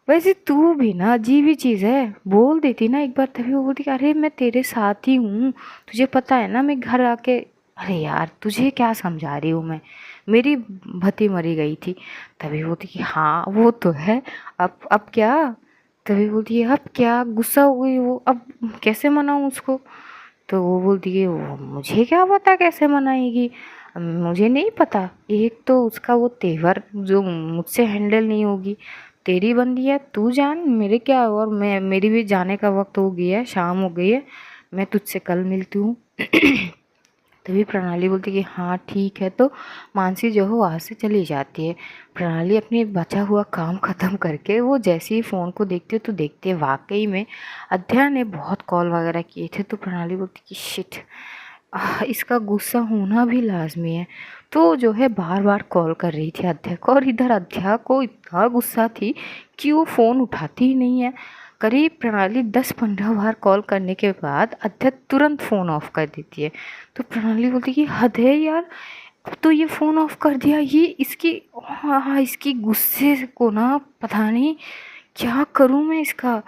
वैसे तू भी ना अजीब ही चीज़ है, बोल देती ना एक बार। तभी वो बोलती अरे मैं तेरे साथ ही हूँ, तुझे पता है ना मैं घर आके। अरे यार तुझे क्या समझा रही हूँ मैं, मेरी भती मरी गई थी। तभी बोलती कि हाँ वो तो है, अब क्या। तभी बोलती है अब क्या, गुस्सा हो गई वो, अब कैसे मनाऊँ उसको। तो वो बोलती है वो मुझे क्या पता कैसे मनाएगी, मुझे नहीं पता। एक तो उसका वो तेवर जो मुझसे हैंडल नहीं होगी, तेरी बंदी है तू जान, मेरे क्या। और मैं, मेरी भी जाने का वक्त हो गया है, शाम हो गई है, मैं तुझसे कल मिलती हूँ। तभी प्रणाली बोलती कि हाँ ठीक है। तो मानसी जो है वहाँ से चली जाती है। प्रणाली अपने बचा हुआ काम ख़त्म करके वो जैसे ही फ़ोन को देखती है तो देखती है वाकई में अध्या ने बहुत कॉल वगैरह किए थे। तो प्रणाली बोलती कि शिट, इसका गुस्सा होना भी लाजमी है। तो जो है बार बार कॉल कर रही थी अध्या को, और इधर अध्या को इतना गुस्सा थी कि वो फ़ोन उठाती ही नहीं है। करीब प्रणाली 10-15 बार कॉल करने के बाद अध्या तुरंत फ़ोन ऑफ कर देती है। तो प्रणाली बोलती कि हद है यार, अब तो ये फ़ोन ऑफ कर दिया, ये इसकी, हाँ इसकी गुस्से को ना पता नहीं क्या करूँ मैं इसका।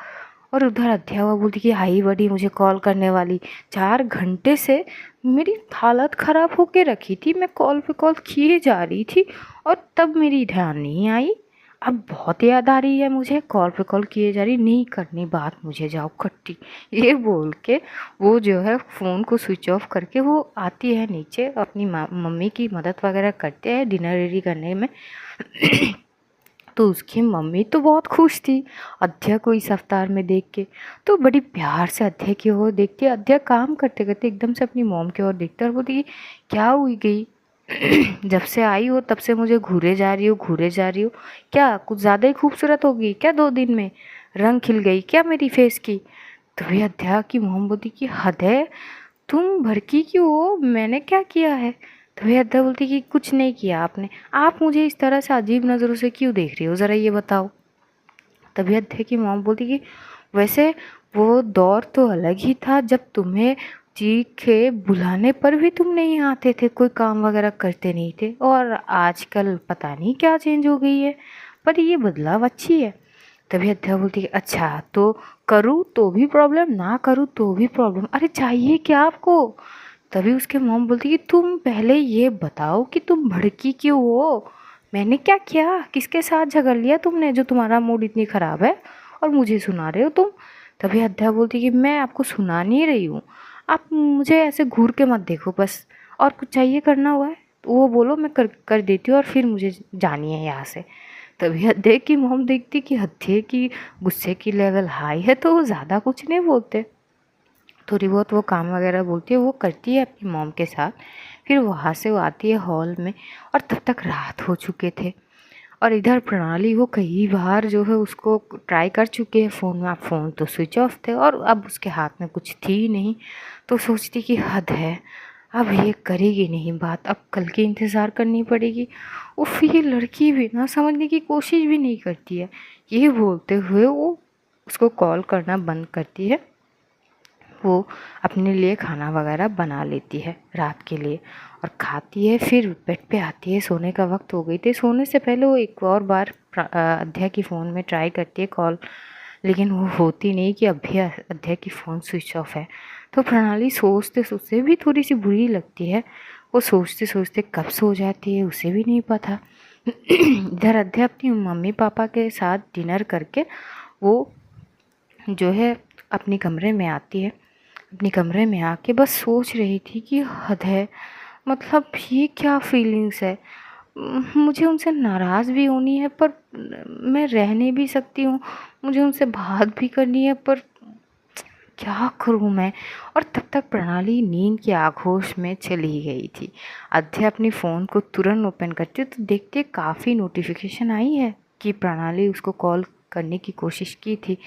और उधर अध्यावा बोलती कि आई बड़ी मुझे कॉल करने वाली, 4 घंटे से मेरी हालत ख़राब होके रखी थी, मैं कॉल पे कॉल किए जा रही थी और तब मेरी ध्यान नहीं आई। अब बहुत याद आ रही है मुझे, कॉल पे कॉल किए जा रही, नहीं करनी बात मुझे, जाओ खट्टी। ये बोल के वो जो है फ़ोन को स्विच ऑफ करके वो आती है नीचे, अपनी मम्मी की मदद वगैरह करते हैं डिनर रेडी करने में। तो उसकी मम्मी तो बहुत खुश थी अध्या को इस अवतार में देख के। तो बड़ी प्यार से अध्या की ओर देखती है। अध्या काम करते करते एकदम से अपनी मॉम की ओर देखती है और बोलती कि क्या हुई गई, जब से आई हो तब से मुझे घूरे जा रही हो, क्या कुछ ज़्यादा ही खूबसूरत हो गई क्या 2 दिन में, रंग खिल गई क्या मेरी फेस की। तो भैया अध्या की मॉम बोलती कि हद है, तुम भड़की क्यों हो, मैंने क्या किया है। तो भैया अद्दा बोलती कि कुछ नहीं किया आपने, आप मुझे इस तरह से अजीब नज़रों से क्यों देख रही हो, ज़रा ये बताओ। तभी अद्दे की मॉम बोलती कि वैसे वो दौर तो अलग ही था जब तुम्हें चीखे बुलाने पर भी तुम नहीं आते थे, कोई काम वगैरह करते नहीं थे, और आजकल पता नहीं क्या चेंज हो गई है, पर ये बदलाव अच्छी है। तभी अध्या बोलती है अच्छा तो करूँ तो भी प्रॉब्लम, ना करूँ तो भी प्रॉब्लम, अरे चाहिए क्या आपको। तभी उसके मॉम बोलती कि तुम पहले ये बताओ कि तुम भड़की क्यों हो, मैंने क्या किया, किसके साथ झगड़ लिया तुमने जो तुम्हारा मूड इतनी ख़राब है और मुझे सुना रहे हो तुम। तभी अध्या बोलती कि मैं आपको सुना नहीं रही हूँ, आप मुझे ऐसे घूर के मत देखो बस, और कुछ चाहिए करना हुआ है तो वो बोलो, मैं कर कर देती हूँ और फिर मुझे जानी है यहाँ से। तभी अध्या की मॉम देखती कि अध्या की गुस्से की लेवल हाई है तो वो ज़्यादा कुछ नहीं बोलते, थोड़ी बहुत वो काम वगैरह बोलती है वो करती है अपनी मॉम के साथ। फिर वहाँ से वो आती है हॉल में, और तब तक रात हो चुके थे। और इधर प्रणाली वो कई बार जो है उसको ट्राई कर चुके हैं फ़ोन में, अब फ़ोन तो स्विच ऑफ थे और अब उसके हाथ में कुछ थी ही नहीं। तो सोचती कि हद है, अब ये करेगी नहीं बात, अब कल की इंतज़ार करनी पड़ेगी। उफ, ये लड़की भी ना समझने की कोशिश भी नहीं करती है। ये बोलते हुए वो उसको कॉल करना बंद करती है। वो अपने लिए खाना वगैरह बना लेती है रात के लिए और खाती है, फिर बेड पे आती है, सोने का वक्त हो गई थी। सोने से पहले वो एक और बार अध्या की फ़ोन में ट्राई करती है कॉल, लेकिन वो होती नहीं कि अभी अध्या की फ़ोन स्विच ऑफ है। तो प्रणाली सोचते सोचते भी थोड़ी सी बुरी लगती है, वो सोचते सोचते कब सो जाती है उसे भी नहीं पता। इधर अध्या अपनी मम्मी पापा के साथ डिनर करके वो जो है अपने कमरे में आती है। अपने कमरे में आके बस सोच रही थी कि हद है, मतलब ये क्या फीलिंग्स है, मुझे उनसे नाराज़ भी होनी है पर मैं रहने भी सकती हूँ, मुझे उनसे बात भी करनी है पर क्या करूँ मैं। और तब तक प्रणाली नींद के आगोश में चली गई थी। अध्या अपनी फ़ोन को तुरंत ओपन करती तो देखते काफ़ी नोटिफिकेशन आई है कि प्रणाली उसको कॉल करने की कोशिश की थी।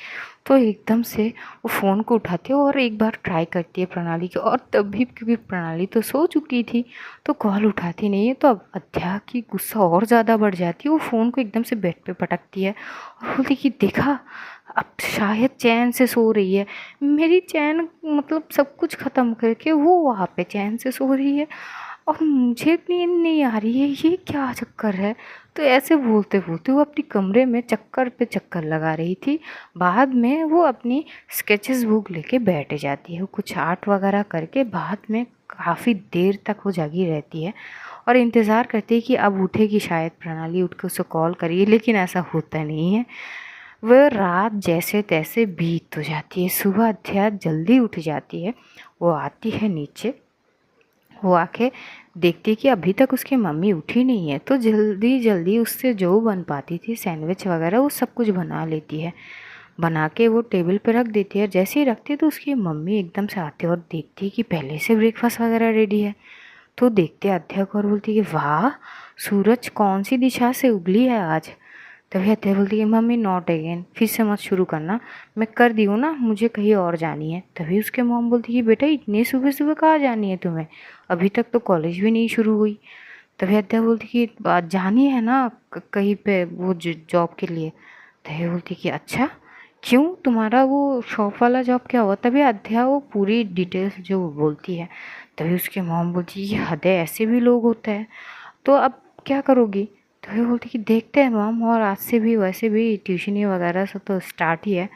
तो एकदम से वो फ़ोन को उठाती है और एक बार ट्राई करती है प्रणाली की, और तभी क्योंकि प्रणाली तो सो चुकी थी तो कॉल उठाती नहीं है। तो अब अध्या की गुस्सा और ज़्यादा बढ़ जाती है, वो फ़ोन को एकदम से बेड पे पटकती है और बोलती कि देखा, अब शायद चैन से सो रही है, मेरी चैन मतलब सब कुछ ख़त्म करके वो वहाँ पे चैन से सो रही है और मुझे नींद नहीं आ रही है, ये क्या चक्कर है। तो ऐसे बोलते बोलते वो अपनी कमरे में चक्कर पे चक्कर लगा रही थी। बाद में वो अपनी स्केचेस बुक लेके बैठ जाती है, वो कुछ आर्ट वगैरह करके बाद में काफ़ी देर तक वो जागी रहती है और इंतज़ार करती है कि अब उठेगी शायद प्रणाली, उठ के उसे कॉल करिए, लेकिन ऐसा होता नहीं है। वह रात जैसे तैसे बीत हो जाती है। सुबह अध्या जल्दी उठ जाती है, वो आती है नीचे, वो आके देखती है कि अभी तक उसकी मम्मी उठी नहीं है। तो जल्दी जल्दी उससे जो बन पाती थी सैंडविच वगैरह वो सब कुछ बना लेती है, बना के वो टेबल पे रख देती है। जैसे ही रखती है तो उसकी मम्मी एकदम से आती है और देखती है कि पहले से ब्रेकफास्ट वगैरह रेडी है। तो देखते अध्या को और बोलती है कि वाह, सूरज कौन सी दिशा से उगली है आज। तभी अत्या बोलती है मम्मी नॉट अगेन, फिर से मत शुरू करना, मैं कर दी हूँ ना, मुझे कहीं और जानी है। तभी उसके मॉम बोलती है बेटा इतनी सुबह सुबह कहाँ जानी है तुम्हें, अभी तक तो कॉलेज भी नहीं शुरू हुई। तभी अत्या बोलती कि जानी है ना कहीं पे वो जॉब के लिए। तभी बोलती कि अच्छा, क्यों, तुम्हारा वो शॉप वाला जॉब क्या हुआ। तभी अध्या वो पूरी डिटेल्स जो बोलती है। तभी उसके मॉम बोलती है हद है, ऐसे भी लोग होते हैं, तो अब क्या करोगी। तो वो बोलती कि देखते हैं मॉम, और आज से भी वैसे भी ट्यूशनी वगैरह सब तो स्टार्ट ही है,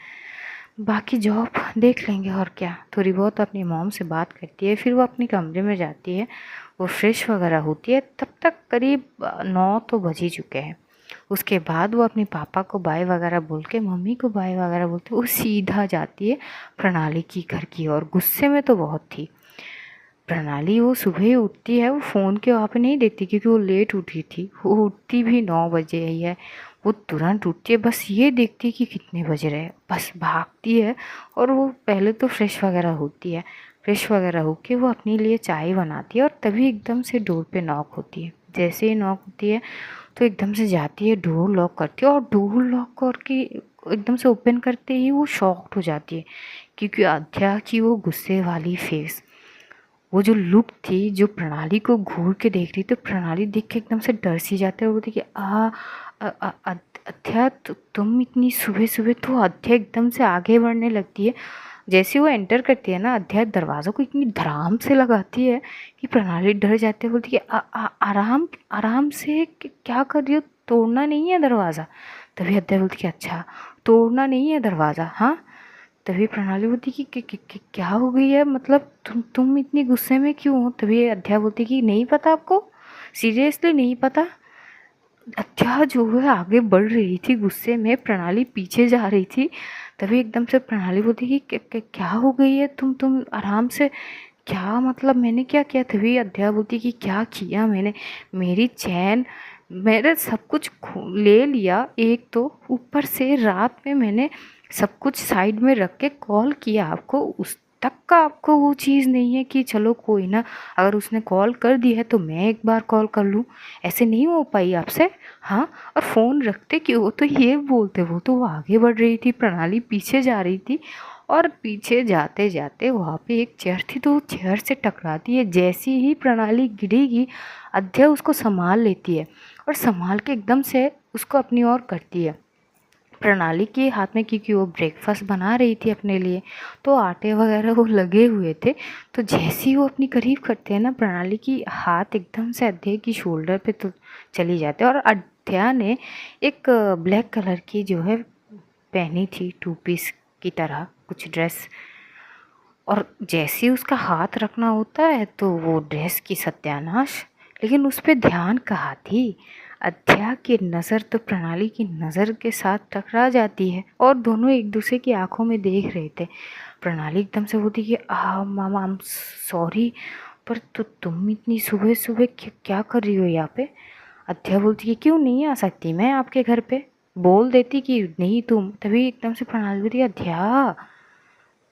बाकी जॉब देख लेंगे और क्या। थोड़ी बहुत अपनी मॉम से बात करती है, फिर वो अपने कमरे में जाती है, वो फ्रेश वगैरह होती है। तब तक करीब 9 तो बज ही चुके हैं। उसके बाद वो अपने पापा को बाय वगैरह बोल के, मम्मी को बाय वगैरह बोलते वो सीधा जाती है प्रणाली की घर की ओर। गुस्से में तो बहुत थी प्रणाली। वो सुबह ही उठती है, वो फ़ोन के वहाँ पे नहीं देखती क्योंकि वो लेट उठी थी, वो उठती भी 9 बजे ही है। वो तुरंत उठती है, बस ये देखती है कि कितने बज रहे हैं, बस भागती है और वो पहले तो फ्रेश वगैरह होती है। फ्रेश वगैरह होके वो अपने लिए चाय बनाती है और तभी एकदम से डोर पे नॉक होती है। जैसे ही नॉक होती है तो एकदम से जाती है, डोर लॉक करती है और डोर लॉक करके एकदम से ओपन करते ही वो शॉक्ड हो जाती है क्योंकि अध्या की वो गुस्से वाली फेस, वो जो लुक थी, जो प्रणाली को घूर के देख रही, तो प्रणाली देख के एकदम से डर सी जाते हैं। वो बोलती कि अध्या तुम इतनी सुबह सुबह। तो अध्या एकदम से आगे बढ़ने लगती है। जैसे वो एंटर करती है ना, अध्या दरवाज़ा को इतनी धड़ाम से लगाती है कि प्रणाली डर जाती है। बोलती कि आराम आराम से, क्या कर रही हो, तोड़ना नहीं है दरवाज़ा। तभी अध्या बोलती कि अच्छा, तोड़ना नहीं है दरवाज़ा, हाँ। तभी प्रणाली बोलती कि क्या हो गई है, मतलब तुम इतनी गुस्से में क्यों हो। तभी अध्या बोलती कि नहीं पता आपको, सीरियसली नहीं पता। अध्या जो है आगे बढ़ रही थी गुस्से में, प्रणाली पीछे जा रही थी। तभी एकदम से प्रणाली बोलती कि क्या हो गई है, तुम आराम से, क्या मतलब मैंने क्या किया। तभी अध्या बोलती कि क्या किया मैंने, मेरी चैन, मेरे सब कुछ ले लिया, एक तो ऊपर से रात में मैंने सब कुछ साइड में रख के कॉल किया आपको, उस तक का आपको वो चीज़ नहीं है कि चलो कोई ना, अगर उसने कॉल कर दी है तो मैं एक बार कॉल कर लूँ, ऐसे नहीं हो पाई आपसे, हाँ। और फ़ोन रखते क्यों हो। तो ये बोलते वो आगे बढ़ रही थी, प्रणाली पीछे जा रही थी और पीछे जाते जाते वहाँ पे एक चेयर थी तो वो चेयर से टकराती है। जैसी ही प्रणाली गिरेगी, अध्या उसको संभाल लेती है और संभाल के एकदम से उसको अपनी ओर करती है। प्रणाली के हाथ में, क्योंकि वो ब्रेकफास्ट बना रही थी अपने लिए, तो आटे वगैरह वो लगे हुए थे। तो जैसे ही वो अपनी करीब करते हैं ना, प्रणाली की हाथ एकदम से अध्या की शोल्डर पे तो चली जाते हैं और अध्या ने एक ब्लैक कलर की जो है पहनी थी, 2 पीस की तरह कुछ ड्रेस, और जैसे ही उसका हाथ रखना होता है तो वो ड्रेस की सत्यानाश। लेकिन उस पर ध्यान कहाँ थी, अध्या की नज़र तो प्रणाली की नज़र के साथ टकरा जाती है और दोनों एक दूसरे की आंखों में देख रहे थे। प्रणाली एकदम से बोलती कि मामा आई एम सॉरी, पर तुम इतनी सुबह सुबह क्या कर रही हो यहाँ पे। अध्या बोलती कि क्यों नहीं आ सकती मैं आपके घर पे, बोल देती कि नहीं तुम। तभी एकदम से प्रणाली बोलती अध्या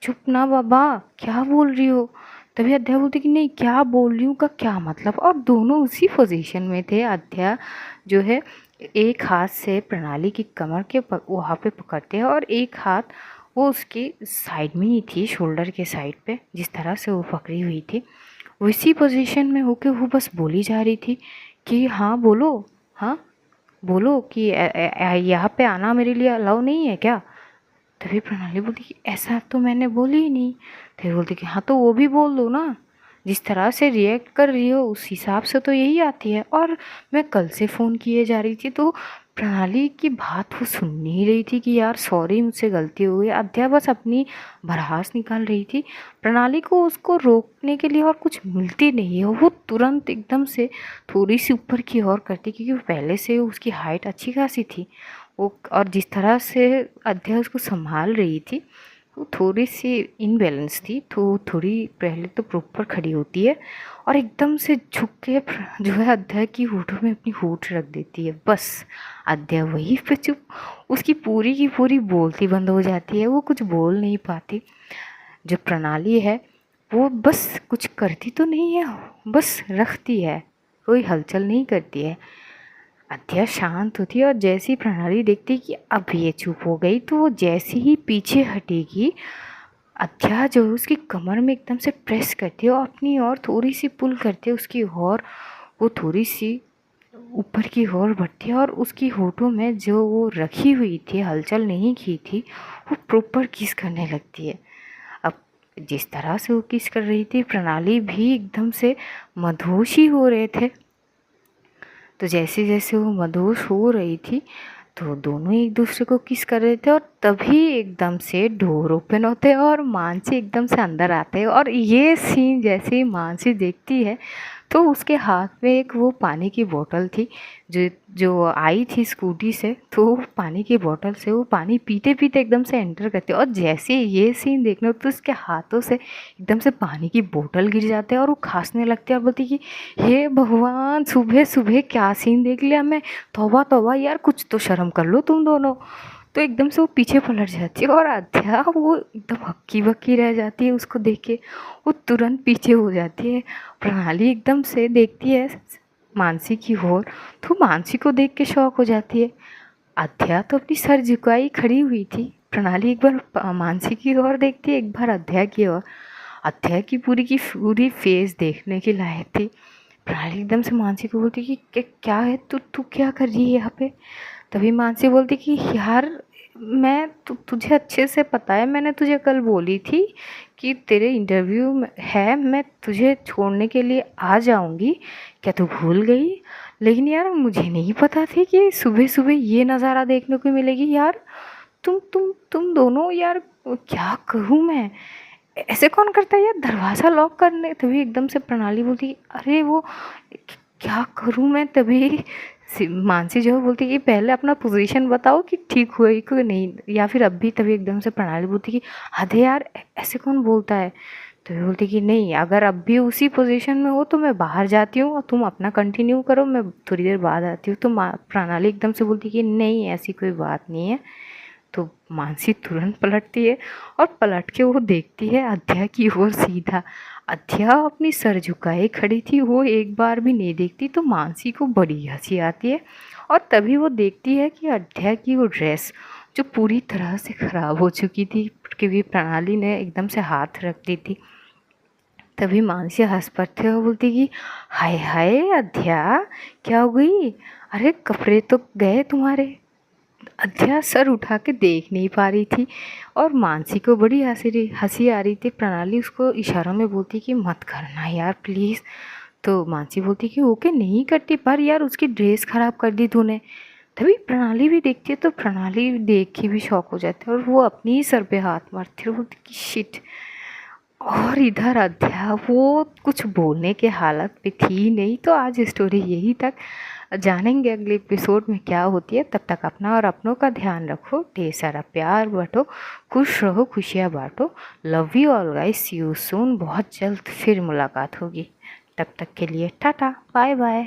चुप ना बाबा, क्या बोल रही हो। तभी अध्या बोलती कि नहीं, क्या बोल रही हूँ का क्या मतलब। और दोनों उसी पोजीशन में थे। अध्या जो है एक हाथ से प्रणाली की कमर के वहाँ पे पकड़ते हैं और एक हाथ वो उसकी साइड में ही थी, शोल्डर के साइड पे, जिस तरह से वो पकड़ी हुई थी उसी पोजीशन में होके वो बस बोली जा रही थी कि हाँ बोलो, हाँ बोलो कि यहाँ पे आना मेरे लिए अलाउ नहीं है क्या। तभी प्रणाली बोलती कि ऐसा तो मैंने बोली ही नहीं। तभी बोलती कि हाँ तो वो भी बोल दो ना, जिस तरह से रिएक्ट कर रही हो उस हिसाब से तो यही आती है। और मैं कल से फ़ोन किए जा रही थी तो प्रणाली की बात वो सुन नहीं रही थी कि यार सॉरी मुझसे गलती हो गई। अध्या बस अपनी भड़ास निकाल रही थी। प्रणाली को उसको रोकने के लिए और कुछ मिलती नहीं है, वो तुरंत एकदम से थोड़ी सी ऊपर की ओर करती, क्योंकि पहले से उसकी हाइट अच्छी खासी थी वो। और जिस तरह से अध्या उसको संभाल रही थी वो थोड़ी सी इनबैलेंस थी, तो थोड़ी पहले तो प्रॉपर खड़ी होती है और एकदम से झुक के जो है अध्या की होठों में अपनी होठ रख देती है। बस अध्या वहीं पे चुप, उसकी पूरी की पूरी बोलती बंद हो जाती है, वो कुछ बोल नहीं पाती। जो प्रणाली है वो बस कुछ करती तो नहीं है, बस रखती है, कोई हलचल नहीं करती है। अध्या शांत होती है और जैसी ही प्रणाली देखती कि अब ये चुप हो गई तो वो जैसे ही पीछे हटेगी, अध्या जो उसकी कमर में एकदम से प्रेस करती है और अपनी ओर थोड़ी सी पुल करती है उसकी ओर। वो थोड़ी सी ऊपर की ओर बढ़ती है और उसकी होठों में जो वो रखी हुई थी, हलचल नहीं की थी, वो प्रॉपर किस करने लगती है। अब जिस तरह से वो किस कर रही थी, प्रणाली भी एकदम से मदहोश ही हो रहे थे। तो जैसे जैसे वो मदहोश हो रही थी तो दोनों एक दूसरे को किस कर रहे थे और तभी एकदम से डोर ओपन होते हैं और मानसी एकदम से अंदर आते हैं। और ये सीन जैसे ही मानसी देखती है तो उसके हाथ में एक वो पानी की बोतल थी, जो जो आई थी स्कूटी से, तो वो पानी की बोतल से वो पानी पीते पीते एकदम से एंटर करते और जैसे ये सीन देखने तो उसके हाथों से एकदम से पानी की बोतल गिर जाते हैं और वो खांसने लगती है और बोलती कि हे भगवान, सुबह सुबह क्या सीन देख लिया मैं, तौबा तौबा यार, कुछ तो शर्म कर लो तुम दोनों। तो एकदम से वो पीछे पलट जाती है और अध्या वो एकदम हक्की बक्की रह जाती है उसको देख के, वो तुरंत पीछे हो जाती है। प्रणाली एकदम से देखती है मानसी की ओर, तो मानसी को देख के शॉक हो जाती है। अध्या तो अपनी सर झुकाई खड़ी हुई थी। प्रणाली एक बार मानसी की ओर देखती है, एक बार अध्या की ओर। अध्या की पूरी फेस देखने के लायक थी। प्रणाली एकदम से मानसी को बोलती कि क्या है, तू क्या कर रही है यहाँ पे। तभी मानसी बोलती कि यार मैं तुझे अच्छे से पता है, मैंने तुझे कल बोली थी कि तेरे इंटरव्यू है, मैं तुझे छोड़ने के लिए आ जाऊंगी, क्या तू भूल गई। लेकिन यार मुझे नहीं पता थी कि सुबह सुबह ये नज़ारा देखने को मिलेगी। यार तुम दोनों यार, क्या कहूँ मैं, ऐसे कौन करता है यार, दरवाज़ा लॉक करने। तभी एकदम से प्रणाली बोलती अरे वो क्या करूँ मैं। तभी मानसी जो है बोलती कि पहले अपना पोजीशन बताओ कि ठीक हुई कि नहीं, या फिर अब भी। तभी एकदम से प्रणाली बोलती कि हद है यार, ऐसे कौन बोलता है। तो वो बोलती कि नहीं, अगर अब भी उसी पोजीशन में हो तो मैं बाहर जाती हूँ और तुम अपना कंटिन्यू करो, मैं थोड़ी देर बाद आती हूँ। तो प्रणाली एकदम से बोलती कि नहीं, ऐसी कोई बात नहीं है। तो मानसी तुरंत पलटती है और पलट के वो देखती है अध्या की ओर सीधा। अध्या अपनी सर झुकाए खड़ी थी, वो एक बार भी नहीं देखती। तो मानसी को बड़ी हंसी आती है और तभी वो देखती है कि अध्या की वो ड्रेस जो पूरी तरह से ख़राब हो चुकी थी, क्योंकि प्रणाली ने एकदम से हाथ रख दी थी। तभी मानसी हंस पड़ती है और बोलती कि हाय हाय अध्या, क्या हो गई, अरे कपड़े तो गए तुम्हारे। अध्या सर उठा के देख नहीं पा रही थी और मानसी को बड़ी हंसी आ रही थी। प्रणाली उसको इशारों में बोलती कि मत करना यार प्लीज़। तो मानसी बोलती कि ओके नहीं करती, पर यार उसकी ड्रेस ख़राब कर दी तूने। तभी प्रणाली भी देखती है तो प्रणाली देख के भी शॉक हो जाती है और वो अपनी ही सर पे हाथ मारती है और बोलती कि शिट। और इधर अध्या वो कुछ बोलने के हालत पे थी नहीं। तो आज स्टोरी यही तक, जानेंगे अगले एपिसोड में क्या होती है। तब तक अपना और अपनों का ध्यान रखो, ढेर सारा प्यार बांटो, खुश रहो, खुशियाँ बांटो। Love you all guys, see you soon. बहुत जल्द फिर मुलाकात होगी, तब तक के लिए टाटा बाय बाय।